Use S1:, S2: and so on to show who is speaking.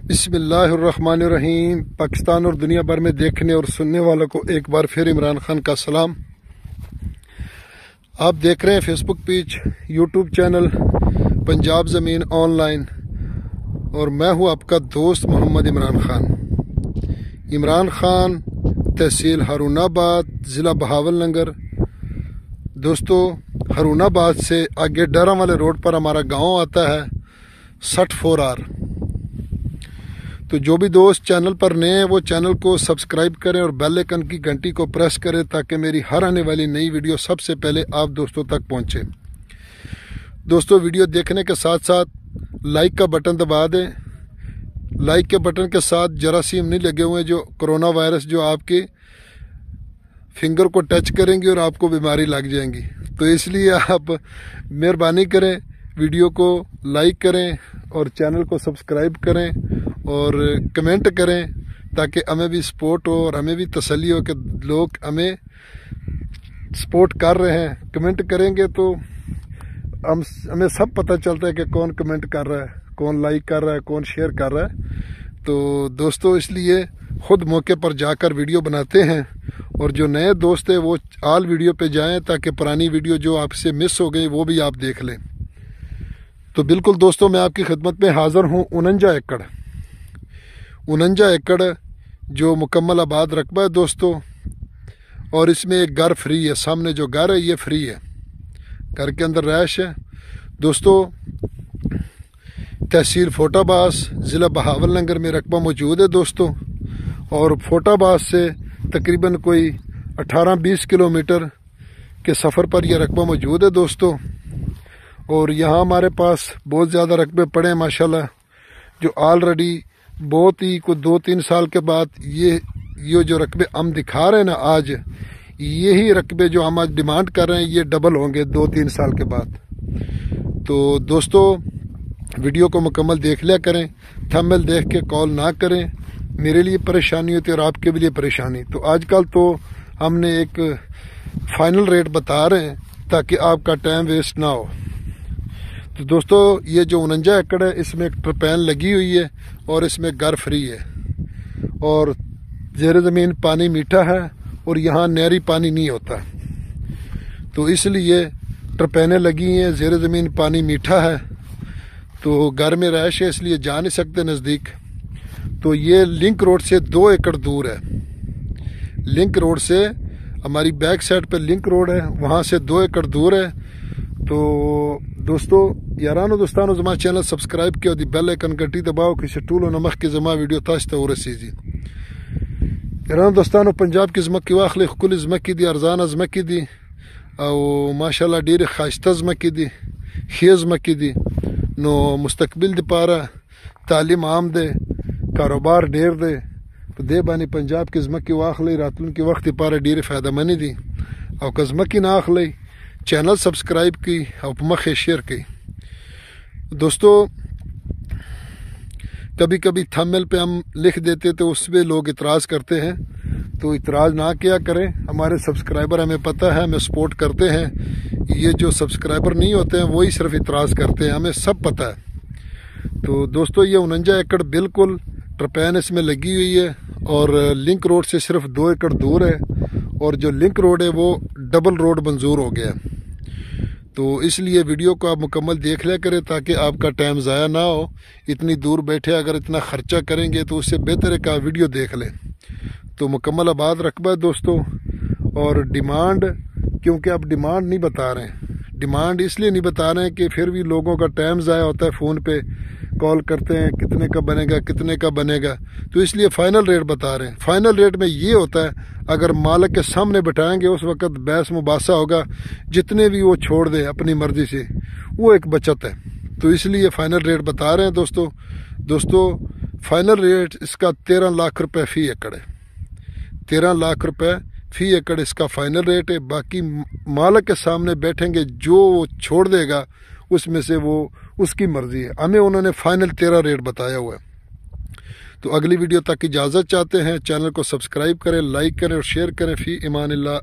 S1: بسم اللہ الرحمن الرحیم۔ پاکستان اور دنیا بھر میں دیکھنے اور سننے والوں کو ایک بار پھر عمران خان کا سلام۔ آپ دیکھ رہے ہیں فیس بک پیج، یوٹیوب چینل پنجاب زمین آن لائن، اور میں ہوں آپ کا دوست محمد عمران خان۔ عمران خان، تحصیل ہارون آباد، ضلع بہاول نگر۔ دوستو، ہارون آباد سے آگے ڈیرہ والے روڈ پر ہمارا گاؤں آتا ہے 64R۔ تو جو بھی دوست چینل پر نئے ہیں وہ چینل کو سبسکرائب کریں اور بیل آئکن کی گھنٹی کو پریس کریں تاکہ میری ہر آنے والی نئی ویڈیو سب سے پہلے آپ دوستوں تک پہنچے۔ دوستو، ویڈیو دیکھنے کے ساتھ ساتھ لائک کا بٹن دبا دیں۔ لائک کے بٹن کے ساتھ جراثیم نہیں لگے ہوئے جو کرونا وائرس جو آپ کے فنگر کو ٹچ کریں گے اور آپ کو بیماری لگ جائیں گی۔ تو اس لیے آپ مہربانی کریں، ویڈیو کو لائک کریں اور چینل کو سبسکرائب کریں اور کمنٹ کریں تاکہ ہمیں بھی سپورٹ ہو اور ہمیں بھی تسلی ہو کہ لوگ ہمیں سپورٹ کر رہے ہیں۔ کمنٹ کریں گے تو ہمیں سب پتہ چلتا ہے کہ کون کمنٹ کر رہا ہے، کون لائک کر رہا ہے، کون شیئر کر رہا ہے۔ تو دوستو، اس لیے خود موقع پر جا کر ویڈیو بناتے ہیں، اور جو نئے دوست ہیں وہ آل ویڈیو پہ جائیں تاکہ پرانی ویڈیو جو آپ سے مس ہو گئی وہ بھی آپ دیکھ لیں۔ تو بالکل دوستو، میں آپ کی خدمت میں حاضر ہوں 49 ایکڑ جو مکمل آباد رقبہ ہے دوستو، اور اس میں ایک گھر فری ہے۔ سامنے جو گھر ہے یہ فری ہے، گھر کے اندر رہائش ہے دوستو۔ تحصیل فوٹا باس، ضلع بہاول نگر میں رقبہ موجود ہے دوستو، اور فوٹا باس سے تقریباً کوئی 18-20 کلومیٹر کے سفر پر یہ رقبہ موجود ہے دوستو۔ اور یہاں ہمارے پاس بہت زیادہ رقبے پڑے ہیں ماشاءاللہ، جو آلریڈی بہت ہی کوئی 2-3 سال کے بعد یہ جو رقبے ہم دکھا رہے ہیں نا آج، یہی رقبے جو ہم آج ڈیمانڈ کر رہے ہیں یہ ڈبل ہوں گے 2-3 سال کے بعد۔ تو دوستو، ویڈیو کو مکمل دیکھ لیا کریں، تھمبنیل دیکھ کے کال نہ کریں، میرے لیے پریشانی ہوتی ہے اور آپ کے بھی لیے پریشانی۔ تو آج کل تو ہم نے ایک فائنل ریٹ بتا رہے ہیں تاکہ آپ کا ٹائم ویسٹ نہ ہو۔ تو دوستو، یہ جو 49 ایکڑ ہے اس میں ایک ٹرپین لگی ہوئی ہے اور اس میں گھر فری ہے، اور زیر زمین پانی میٹھا ہے اور یہاں نہری پانی نہیں ہوتا، تو اس لیے ٹرپینیں لگی ہیں، زیر زمین پانی میٹھا ہے، تو گھر میں رہائش ہے اس لیے جا نہیں سکتے نزدیک۔ تو یہ لنک روڈ سے 2 ایکڑ دور ہے، لنک روڈ سے ہماری بیک سائڈ پہ لنک روڈ ہے، وہاں سے 2 ایکڑ دور ہے۔ تو دوستو یارانو دوستانو، زما چینل سبسکرائب کیا دی بیل آئکن گھنٹی دباؤ کہ ٹولو نمخ کی زما ویڈیو تاسو ته ورسیږي۔ یارانو دوستانو، پنجاب کې زمکې واخلې، ښکلې زمکې دي، ارزانه زمکې دي، او ماشاءالله ډېرې ښایسته زمکې دي، ښې زمکې دي، نو مستقبل دپاره تعلیم عام دی، کاروبار ډېر دی، په دې باندې پنجاب کې زمکې واخلئ، راتلونکي وخت دپاره ډېرې فایده مندې دي، او که زمکې نه اخلئ چینل سبسکرائب کی اور مخ شیئر کی۔ دوستو، کبھی کبھی تھمبنیل پہ ہم لکھ دیتے تو اس پہ لوگ اعتراض کرتے ہیں، تو اعتراض نہ کیا کریں، ہمارے سبسکرائبر ہمیں پتہ ہے، ہمیں سپورٹ کرتے ہیں۔ یہ جو سبسکرائبر نہیں ہوتے ہیں وہی صرف اعتراض کرتے ہیں، ہمیں سب پتہ ہے۔ تو دوستو، یہ 49 ایکڑ بالکل ٹرپین اس میں لگی ہوئی ہے، اور لنک روڈ سے صرف 2 ایکڑ دور ہے، اور جو لنک روڈ ہے وہ ڈبل روڈ منظور ہو گیا۔ تو اس لیے ویڈیو کو آپ مکمل دیکھ لیا کریں تاکہ آپ کا ٹائم ضائع نہ ہو۔ اتنی دور بیٹھے اگر اتنا خرچہ کریں گے تو اس سے بہتر ہے کہ آپ ویڈیو دیکھ لیں۔ تو مکمل آباد رقبہ ہے دوستو، اور ڈیمانڈ، کیونکہ آپ ڈیمانڈ نہیں بتا رہے ہیں، ڈیمانڈ اس لیے نہیں بتا رہے ہیں کہ پھر بھی لوگوں کا ٹائم ضائع ہوتا ہے، فون پہ کال کرتے ہیں کتنے کا بنے گا، کتنے کا بنے گا، تو اس لیے فائنل ریٹ بتا رہے ہیں۔ فائنل ریٹ میں یہ ہوتا ہے اگر مالک کے سامنے بٹھائیں گے اس وقت بحث مباحثہ ہوگا، جتنے بھی وہ چھوڑ دے اپنی مرضی سے، وہ ایک بچت ہے، تو اس لیے فائنل ریٹ بتا رہے ہیں دوستو۔ فائنل ریٹ اس کا 13 لاکھ روپے فی ایکڑ ہے، 13 لاکھ روپے فی ایکڑ اس کا فائنل ریٹ ہے۔ باقی مالک کے سامنے بیٹھیں گے، جو وہ چھوڑ دے گا اس میں سے وہ اس کی مرضی ہے، ہمیں انہوں نے فائنل 13 ریٹ بتایا ہوا ہے۔ تو اگلی ویڈیو تک اجازت چاہتے ہیں، چینل کو سبسکرائب کریں، لائک کریں اور شیئر کریں۔ فی امان اللہ۔